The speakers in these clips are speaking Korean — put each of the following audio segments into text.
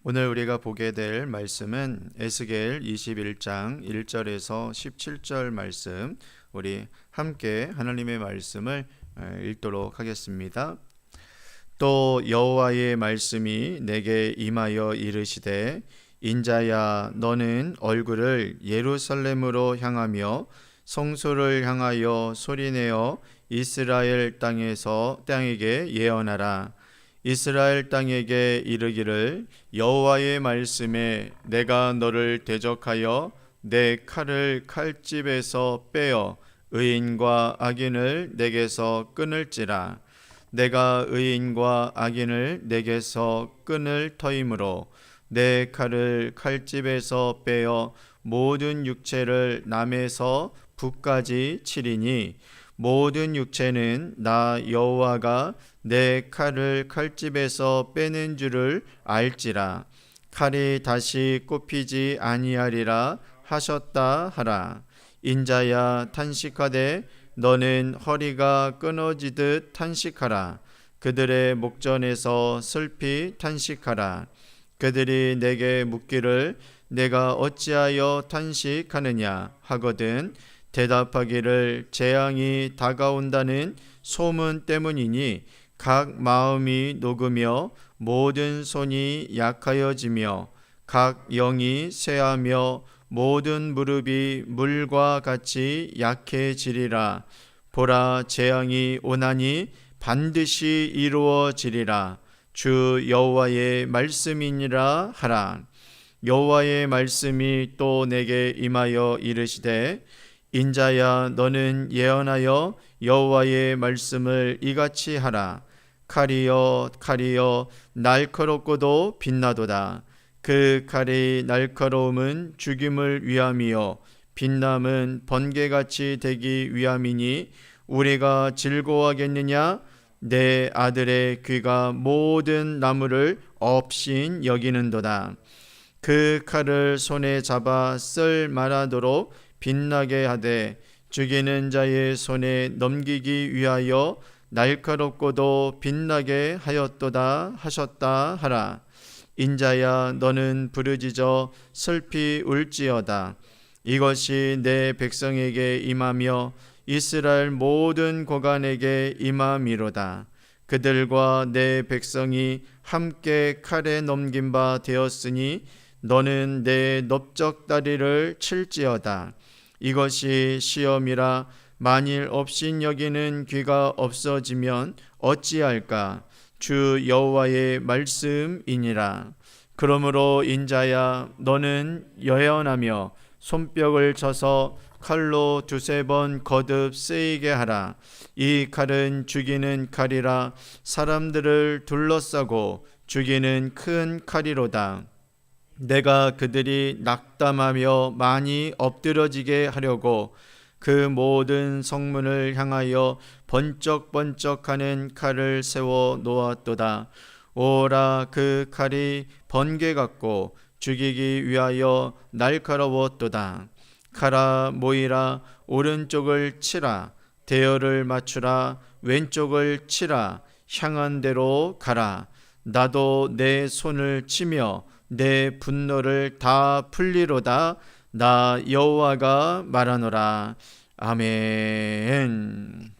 오늘 우리가 보게 될 말씀은 에스겔 21장 1절에서 17절 말씀, 우리 함께 하나님의 말씀을 읽도록 하겠습니다. 또 여호와의 말씀이 내게 임하여 이르시되, 인자야, 너는 얼굴을 예루살렘으로 향하며 성소를 향하여 소리내어 이스라엘 땅에게 예언하라. 이스라엘 땅에게 이르기를, 여호와의 말씀에 내가 너를 대적하여 내 칼을 칼집에서 빼어 의인과 악인을 내게서 끊을지라. 내가 의인과 악인을 내게서 끊을 터이므로 내 칼을 칼집에서 빼어 모든 육체를 남에서 북까지 치리니, 모든 육체는 나 여호와가 내 칼을 칼집에서 빼는 줄을 알지라. 칼이 다시 꼽히지 아니하리라 하셨다 하라. 인자야, 탄식하되 너는 허리가 끊어지듯 탄식하라. 그들의 목전에서 슬피 탄식하라. 그들이 내게 묻기를, 내가 어찌하여 탄식하느냐 하거든 대답하기를, 재앙이 다가온다는 소문 때문이니 각 마음이 녹으며 모든 손이 약하여지며 각 영이 쇠하며 모든 무릎이 물과 같이 약해지리라. 보라, 재앙이 오나니 반드시 이루어지리라. 주 여호와의 말씀이니라 하라. 여호와의 말씀이 또 내게 임하여 이르시되, 인자야, 너는 예언하여 여호와의 말씀을 이같이 하라. 칼이여 날카롭고도 빛나도다. 그 칼의 날카로움은 죽임을 위함이요 빛남은 번개같이 되기 위함이니, 우리가 즐거워하겠느냐? 내 아들의 귀가 모든 나무를 업신 여기는도다. 그 칼을 손에 잡아 쓸 만하도록 빛나게 하되 죽이는 자의 손에 넘기기 위하여 날카롭고도 빛나게 하였도다 하셨다 하라. 인자야, 너는 부르짖어 슬피 울지어다. 이것이 내 백성에게 임하며 이스라엘 모든 고관에게 임함이로다. 그들과 내 백성이 함께 칼에 넘긴 바 되었으니 너는 내 넓적다리를 칠지어다. 이것이 시험이라. 만일 업신 여기는 귀가 없어지면 어찌할까? 주 여호와의 말씀이니라. 그러므로 인자야, 너는 예언하며 손뼉을 쳐서 칼로 두세 번 거듭 쓰이게 하라. 이 칼은 죽이는 칼이라. 사람들을 둘러싸고 죽이는 큰 칼이로다. 내가 그들이 낙담하며 많이 엎드러지게 하려고 그 모든 성문을 향하여 번쩍번쩍하는 칼을 세워 놓았도다. 오라, 그 칼이 번개 같고 죽이기 위하여 날카로웠도다. 가라, 모이라, 오른쪽을 치라. 대열을 맞추라. 왼쪽을 치라. 향한 대로 가라. 나도 내 손을 치며 내 분노를 다 풀리로다. 나 여호와가 말하노라. 아멘.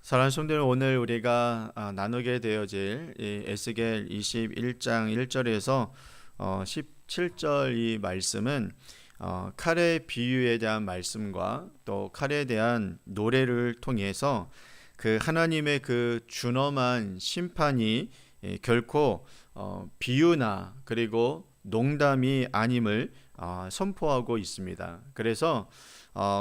사랑하는 성도들, 오늘 우리가 나누게 되어질 이 에스겔 21장 1절에서 17절 이 말씀은 칼의 비유에 대한 말씀과 또 칼에 대한 노래를 통해서 그 하나님의 그 준엄한 심판이 결코 비유나 그리고 농담이 아님을 선포하고 있습니다. 그래서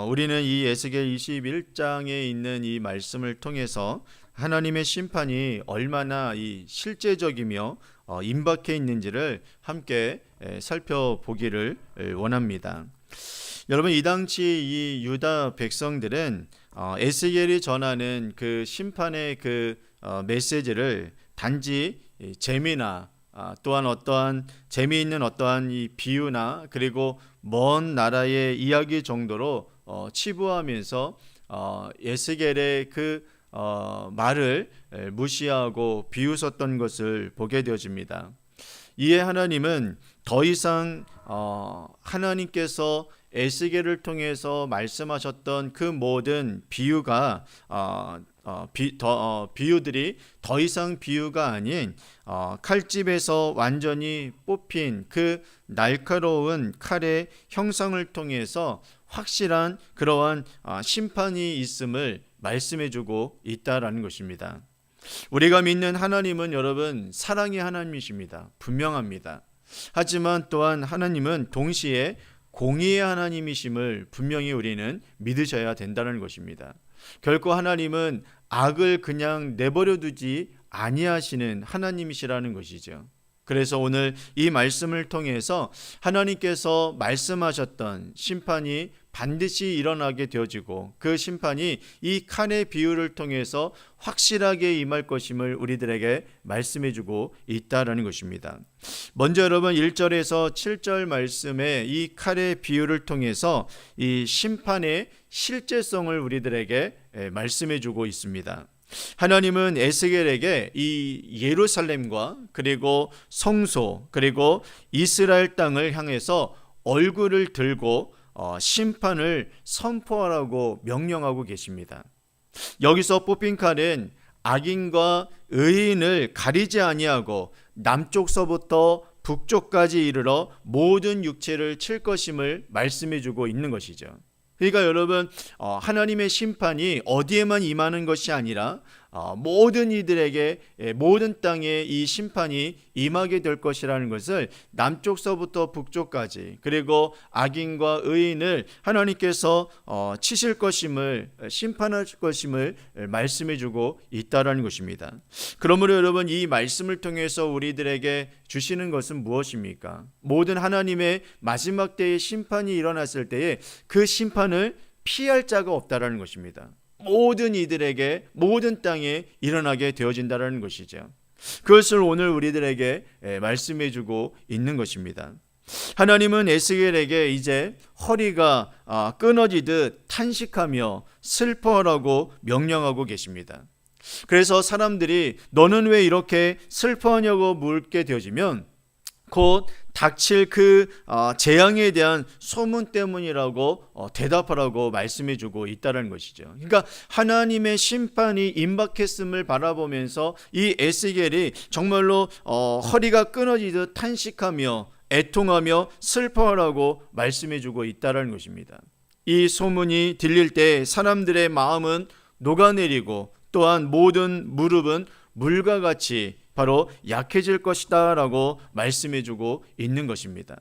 우리는 이 에스겔 21장에 있는 이 말씀을 통해서 하나님의 심판이 얼마나 이 실제적이며 임박해 있는지를 함께 살펴보기를 원합니다. 여러분, 이 당시 이 유다 백성들은 에스겔이 전하는 그 심판의 그 메시지를 단지 재미나 또한 어떠한 재미있는 어떠한 이 비유나 그리고 먼 나라의 이야기 정도로 치부하면서 에스겔의 그 말을 무시하고 비웃었던 것을 보게 되어집니다. 이에 하나님은 더 이상 하나님께서 에스겔을 통해서 말씀하셨던 그 모든 비유가 비유들이 더 이상 비유가 아닌 칼집에서 완전히 뽑힌 그 날카로운 칼의 형상을 통해서 확실한 그러한 심판이 있음을 말씀해주고 있다라는 것입니다. 우리가 믿는 하나님은 여러분 사랑의 하나님이십니다. 분명합니다. 하지만 또한 하나님은 동시에 공의의 하나님이심을 분명히 우리는 믿으셔야 된다는 것입니다. 결코 하나님은 악을 그냥 내버려 두지 아니하시는 하나님이시라는 것이죠. 그래서 오늘 이 말씀을 통해서 하나님께서 말씀하셨던 심판이 반드시 일어나게 되어지고 그 심판이 이 칼의 비유를 통해서 확실하게 임할 것임을 우리들에게 말씀해주고 있다라는 것입니다. 먼저 여러분 1절에서 7절 말씀의 이 칼의 비유를 통해서 이 심판의 실제성을 우리들에게 말씀해주고 있습니다. 하나님은 에스겔에게 이 예루살렘과 그리고 성소 그리고 이스라엘 땅을 향해서 얼굴을 들고 심판을 선포하라고 명령하고 계십니다. 여기서 뽑힌 칼은 악인과 의인을 가리지 아니하고 남쪽서부터 북쪽까지 이르러 모든 육체를 칠 것임을 말씀해주고 있는 것이죠. 그러니까 여러분 하나님의 심판이 어디에만 임하는 것이 아니라 모든 이들에게 모든 땅에 이 심판이 임하게 될 것이라는 것을 남쪽서부터 북쪽까지 그리고 악인과 의인을 하나님께서 치실 것임을 심판하실 것임을 말씀해주고 있다라는 것입니다. 그러므로 여러분 이 말씀을 통해서 우리들에게 주시는 것은 무엇입니까? 모든 하나님의 마지막 때의 심판이 일어났을 때에 그 심판을 피할 자가 없다라는 것입니다. 모든 이들에게 모든 땅에 일어나게 되어진다는 것이죠. 그것을 오늘 우리들에게 말씀해주고 있는 것입니다. 하나님은 에스겔에게 이제 허리가 끊어지듯 탄식하며 슬퍼하라고 명령하고 계십니다. 그래서 사람들이 너는 왜 이렇게 슬퍼하냐고 묻게 되어지면 곧 닥칠 그 재앙에 대한 소문 때문이라고 대답하라고 말씀해주고 있다는 것이죠. 그러니까 하나님의 심판이 임박했음을 바라보면서 이 에스겔이 정말로 허리가 끊어지듯 탄식하며 애통하며 슬퍼하라고 말씀해주고 있다는 것입니다. 이 소문이 들릴 때 사람들의 마음은 녹아내리고 또한 모든 무릎은 물과 같이 바로 약해질 것이다 라고 말씀해주고 있는 것입니다.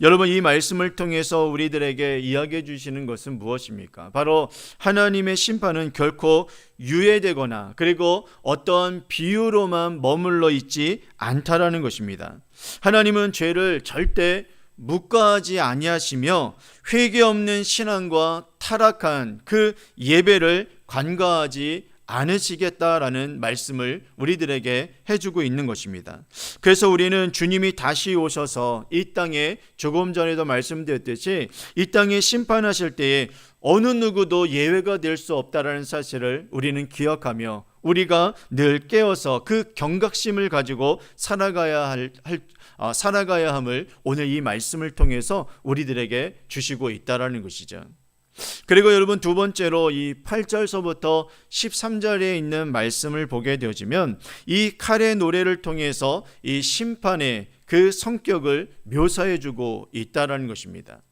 여러분 이 말씀을 통해서 우리들에게 이야기해 주시는 것은 무엇입니까? 바로 하나님의 심판은 결코 유예되거나 그리고 어떠한 비유로만 머물러 있지 않다라는 것입니다. 하나님은 죄를 절대 묵과하지 아니하시며 회개 없는 신앙과 타락한 그 예배를 관과하지 않으시겠다라는 말씀을 우리들에게 해주고 있는 것입니다. 그래서 우리는 주님이 다시 오셔서 이 땅에 조금 전에도 말씀드렸듯이 이 땅에 심판하실 때에 어느 누구도 예외가 될 수 없다라는 사실을 우리는 기억하며 우리가 늘 깨어서 그 경각심을 가지고 살아가야 함을 오늘 이 말씀을 통해서 우리들에게 주시고 있다라는 것이죠. 그리고 여러분 두 번째로 이 8절서부터 13절에 있는 말씀을 보게 되어지면 이 칼의 노래를 통해서 이 심판의 그 성격을 묘사해주고 있다라는 것입니다.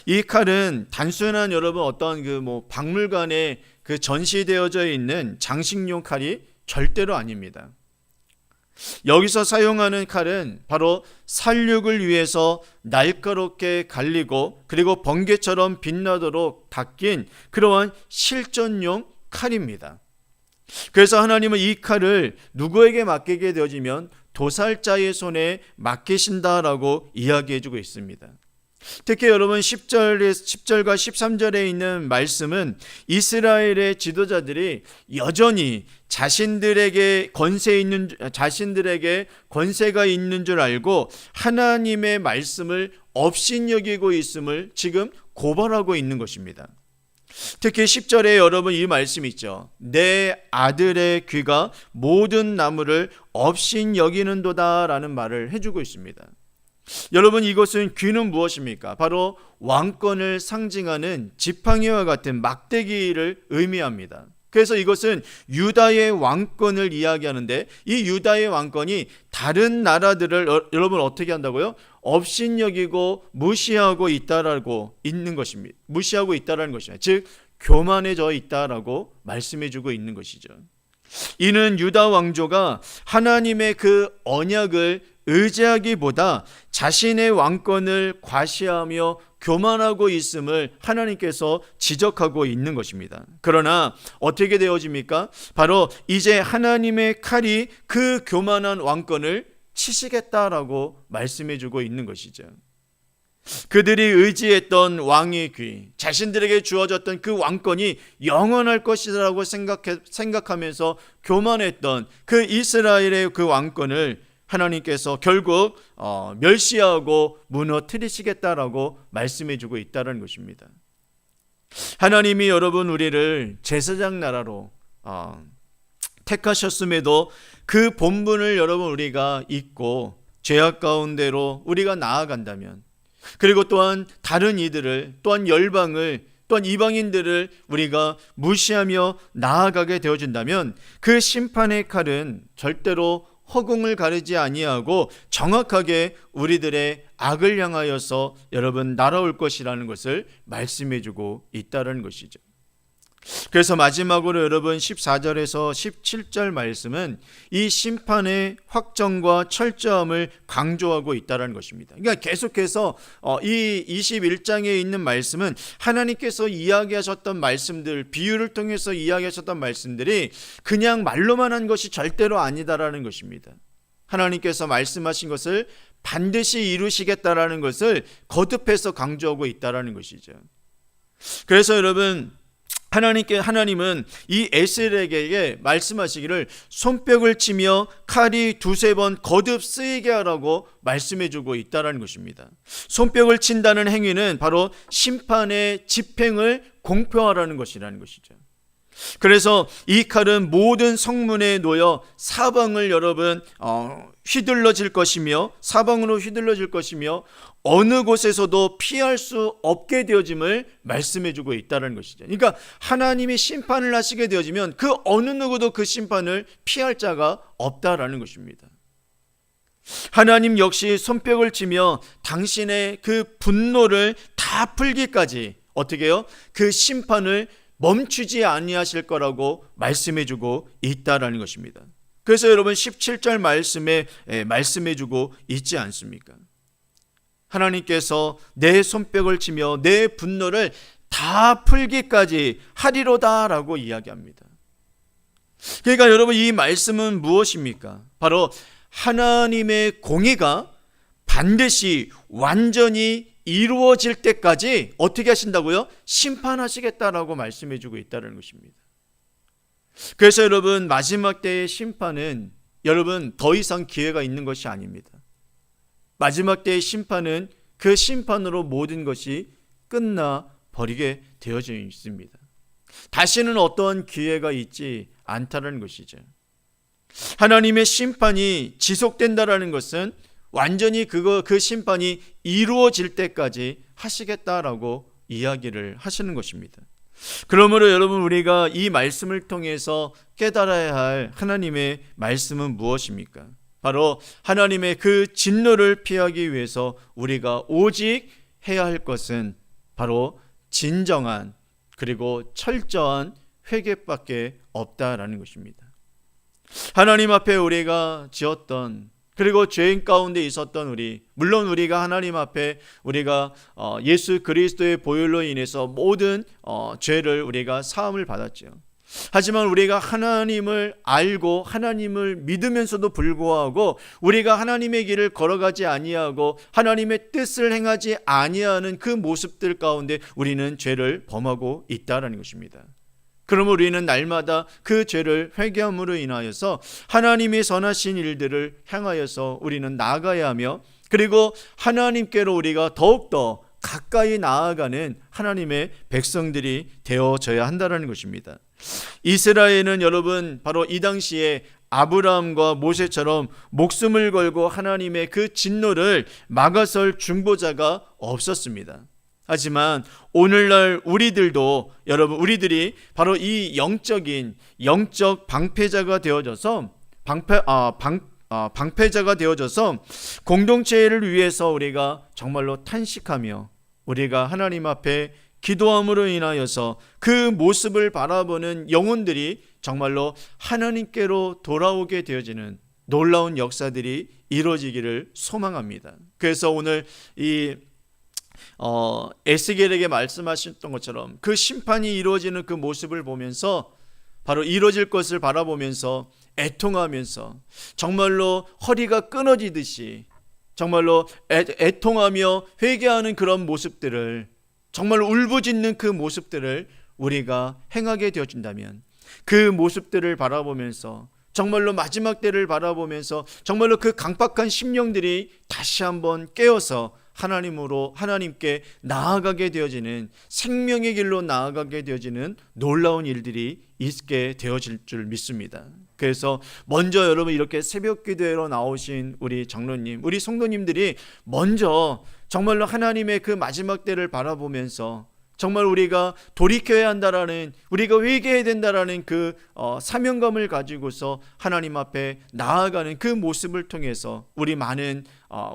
이 칼은 단순한 여러분 어떤 박물관에 그 전시되어져 있는 장식용 칼이 절대로 아닙니다. 여기서 사용하는 칼은 바로 살육을 위해서 날카롭게 갈리고 그리고 번개처럼 빛나도록 닦인 그러한 실전용 칼입니다. 그래서 하나님은 이 칼을 누구에게 맡기게 되어지면 도살자의 손에 맡기신다라고 이야기해주고 있습니다. 특히 여러분 10절과 13절에 있는 말씀은 이스라엘의 지도자들이 여전히 자신들에게 권세가 있는 줄 알고 하나님의 말씀을 업신여기고 있음을 지금 고발하고 있는 것입니다. 특히 10절에 여러분 이 말씀이 있죠. 내 아들의 귀가 모든 나무를 업신 여기는도다 라는 말을 해주고 있습니다. 여러분, 이것은 귀는 무엇입니까? 바로 왕권을 상징하는 지팡이와 같은 막대기를 의미합니다. 그래서 이것은 유다의 왕권을 이야기하는데, 이 유다의 왕권이 다른 나라들을 여러분 어떻게 한다고요? 업신여기고 무시하고 있다라고 있는 것입니다. 무시하고 있다라는 것입니다. 즉 교만해져 있다라고 말씀해주고 있는 것이죠. 이는 유다 왕조가 하나님의 그 언약을 의지하기보다 자신의 왕권을 과시하며 교만하고 있음을 하나님께서 지적하고 있는 것입니다. 그러나 어떻게 되어집니까? 바로 이제 하나님의 칼이 그 교만한 왕권을 치시겠다라고 말씀해주고 있는 것이죠. 그들이 의지했던 왕의 귀, 자신들에게 주어졌던 그 왕권이 영원할 것이라고 생각하면서 교만했던 그 이스라엘의 그 왕권을 하나님께서 결국 멸시하고 무너뜨리시겠다라고 말씀해주고 있다는 것입니다. 하나님이 여러분 우리를 제사장 나라로 택하셨음에도 그 본분을 여러분 우리가 잊고 죄악 가운데로 우리가 나아간다면, 그리고 또한 다른 이들을, 또한 열방을, 또한 이방인들을 우리가 무시하며 나아가게 되어진다면 그 심판의 칼은 절대로 허공을 가리지 아니하고 정확하게 우리들의 악을 향하여서 여러분 날아올 것이라는 것을 말씀해주고 있다는 것이죠. 그래서 마지막으로 여러분 14절에서 17절 말씀은 이 심판의 확정과 철저함을 강조하고 있다는 것입니다. 그러니까 계속해서 이 21장에 있는 말씀은 하나님께서 이야기하셨던 말씀들, 비유를 통해서 이야기하셨던 말씀들이 그냥 말로만 한 것이 절대로 아니다라는 것입니다. 하나님께서 말씀하신 것을 반드시 이루시겠다라는 것을 거듭해서 강조하고 있다라는 것이죠. 그래서 여러분, 하나님은 이 에셀에게 말씀하시기를 손뼉을 치며 칼이 두세 번 거듭 쓰이게 하라고 말씀해주고 있다는 것입니다. 손뼉을 친다는 행위는 바로 심판의 집행을 공표하라는 것이라는 것이죠. 그래서 이 칼은 모든 성문에 놓여 사방을 여러분 휘둘러질 것이며, 사방으로 휘둘러질 것이며 어느 곳에서도 피할 수 없게 되어짐을 말씀해주고 있다는 것이죠. 그러니까 하나님이 심판을 하시게 되어지면 그 어느 누구도 그 심판을 피할 자가 없다라는 것입니다. 하나님 역시 손뼉을 치며 당신의 그 분노를 다 풀기까지 어떻게 해요? 그 심판을 멈추지 아니하실 거라고 말씀해주고 있다라는 것입니다. 그래서 여러분 17절 말씀에 말씀해주고 있지 않습니까? 하나님께서 내 손뼉을 치며 내 분노를 다 풀기까지 하리로다라고 이야기합니다. 그러니까 여러분 이 말씀은 무엇입니까? 바로 하나님의 공의가 반드시 완전히 이루어질 때까지 어떻게 하신다고요? 심판하시겠다라고 말씀해주고 있다는 것입니다. 그래서 여러분 마지막 때의 심판은 여러분 더 이상 기회가 있는 것이 아닙니다. 마지막 때의 심판은 그 심판으로 모든 것이 끝나버리게 되어져 있습니다. 다시는 어떠한 기회가 있지 않다는 것이죠. 하나님의 심판이 지속된다라는 것은 완전히 그 심판이 이루어질 때까지 하시겠다라고 이야기를 하시는 것입니다. 그러므로 여러분 우리가 이 말씀을 통해서 깨달아야 할 하나님의 말씀은 무엇입니까? 바로 하나님의 그 진노를 피하기 위해서 우리가 오직 해야 할 것은 바로 진정한 그리고 철저한 회개밖에 없다라는 것입니다. 하나님 앞에 우리가 지었던, 그리고 죄인 가운데 있었던 물론 우리가 하나님 앞에 우리가 예수 그리스도의 보혈로 인해서 모든 죄를 우리가 사함을 받았죠. 하지만 우리가 하나님을 알고 하나님을 믿으면서도 불구하고 우리가 하나님의 길을 걸어가지 아니하고 하나님의 뜻을 행하지 아니하는 그 모습들 가운데 우리는 죄를 범하고 있다는 것입니다. 그러면 우리는 날마다 그 죄를 회개함으로 인하여서 하나님의 선하신 일들을 향하여서 우리는 나아가야 하며, 그리고 하나님께로 우리가 더욱더 가까이 나아가는 하나님의 백성들이 되어져야 한다는 것입니다. 이스라엘은 여러분 바로 이 당시에 아브라함과 모세처럼 목숨을 걸고 하나님의 그 진노를 막아설 중보자가 없었습니다. 하지만 오늘날 우리들도 여러분 우리들이 바로 이 영적 방패자가 되어져서 방패자가 되어져서 공동체를 위해서 우리가 정말로 탄식하며 우리가 하나님 앞에 기도함으로 인하여서 그 모습을 바라보는 영혼들이 정말로 하나님께로 돌아오게 되어지는 놀라운 역사들이 이루어지기를 소망합니다. 그래서 오늘 이 에스겔에게 말씀하셨던 것처럼 그 심판이 이루어지는 그 모습을 보면서 바로 이루어질 것을 바라보면서 애통하면서 정말로 허리가 끊어지듯이 정말로 애통하며 회개하는 그런 모습들을 정말로 울부짖는 그 모습들을 우리가 행하게 되어진다면 그 모습들을 바라보면서 정말로 마지막 때를 바라보면서 정말로 그 강팍한 심령들이 다시 한번 깨어서 하나님께 나아가게 되어지는 생명의 길로 나아가게 되어지는 놀라운 일들이 있게 되어질 줄 믿습니다. 그래서 먼저 여러분 이렇게 새벽 기도회로 나오신 우리 장로님, 우리 성도님들이 먼저 정말로 하나님의 그 마지막 때를 바라보면서 정말 우리가 돌이켜야 한다라는, 우리가 회개해야 된다라는 그 사명감을 가지고서 하나님 앞에 나아가는 그 모습을 통해서 우리 많은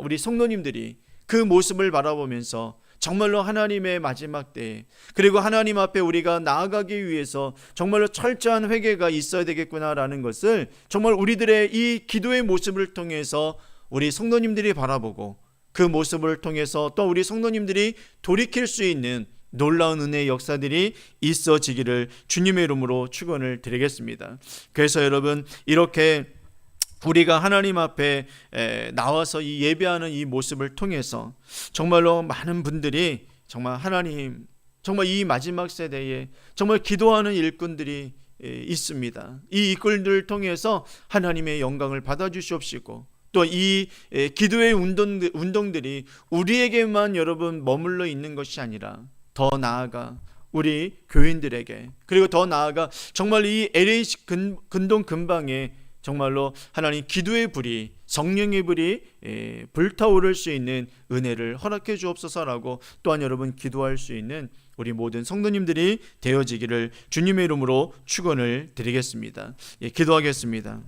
우리 성도님들이 그 모습을 바라보면서 정말로 하나님의 마지막 때, 그리고 하나님 앞에 우리가 나아가기 위해서 정말로 철저한 회개가 있어야 되겠구나라는 것을 정말 우리들의 이 기도의 모습을 통해서 우리 성도님들이 바라보고 그 모습을 통해서 또 우리 성도님들이 돌이킬 수 있는 놀라운 은혜의 역사들이 있어지기를 주님의 이름으로 축원을 드리겠습니다. 그래서 여러분 이렇게 우리가 하나님 앞에 나와서 이 예배하는 이 모습을 통해서 정말로 많은 분들이 정말 하나님, 정말 이 마지막 세대에 정말 기도하는 일꾼들이 있습니다. 이 일꾼들을 통해서 하나님의 영광을 받아주시옵시고 또 이 기도의 운동들이 우리에게만 여러분 머물러 있는 것이 아니라 더 나아가 우리 교인들에게, 그리고 더 나아가 정말 이 LA 근동 근방에 정말로 하나님 기도의 불이, 성령의 불이 불타오를 수 있는 은혜를 허락해 주옵소서라고 또한 여러분 기도할 수 있는 우리 모든 성도님들이 되어지기를 주님의 이름으로 축원을 드리겠습니다. 기도하겠습니다.